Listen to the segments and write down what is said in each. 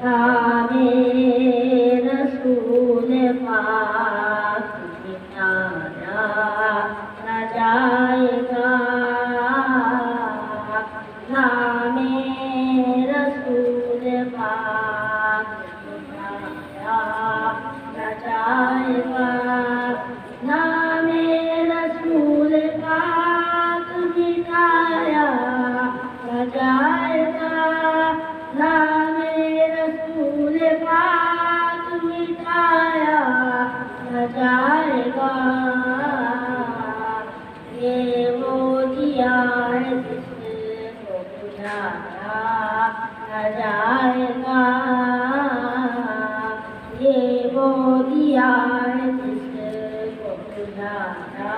نام رسول پاک مٹایا نہ جائے گا، نام رسول پاک مٹایا نہ جائے گا، نام رسول پاک مٹایا نہ جائے گا، نام رسول پاک مٹایا نہ جائے گا۔ یہ وہ دیا ہے جس کو بجھایا نہ جائے گا، یہ وہ دیا ہے جس کو بجھایا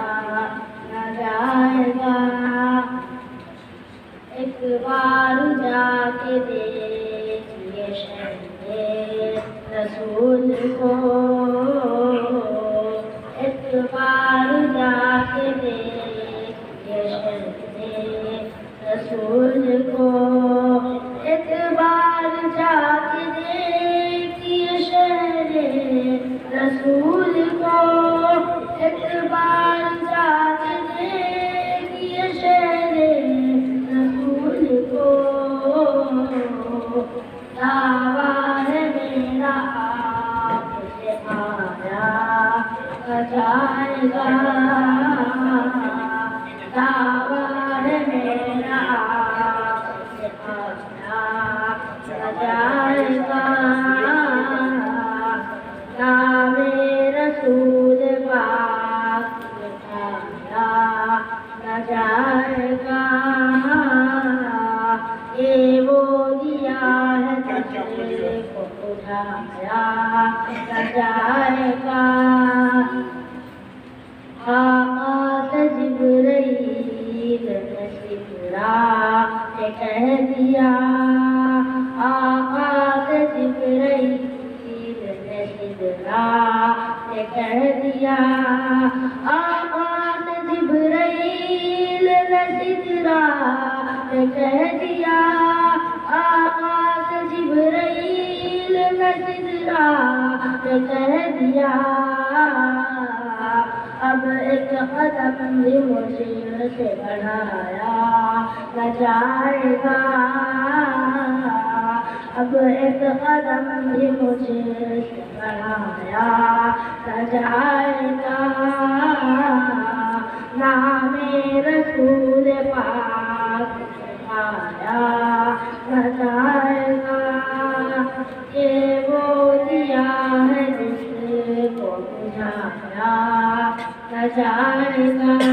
نہ جائے گا۔ ایک بار جا کے دیکھیے شہر رسول کو، ایک بار جا کے دیکھیے شہر رسول کو، ایک بار جا کے دیکھیے شہر رسول کو، ایک بار جا کے دیکھیے شہر رسول کو۔ دعویٰ ہے میرا آپ سے آیا نہ جائے گا، دعویٰ ہے میرا آپ سے آیا نہ جائے گا، نام رسول پاک مٹایا نہ جائے گا، یہ وہ دیا ہے جس کو بجھایا نہ جائے گا۔ آقا سے جبرائیل نے سدرا سے کہہ دیا، آقا سے جبرائیل نے سدرا سے کہہ دیا، آقا سے جبرائیل نے سدرا سے کہہ دیا، آقا سے جبرائیل نے سدرا سے کہہ دیا، اب ایک قدم بھی مجھ سے بڑھایا نہ جائے گا، اب ایک قدم بھی مجھ سے بڑھایا نہ جائے گا، نام رسول پاک مٹایا نہ جائے گا، یہ وہ دیا ہے جس کو بجھایا نہ جائے گا۔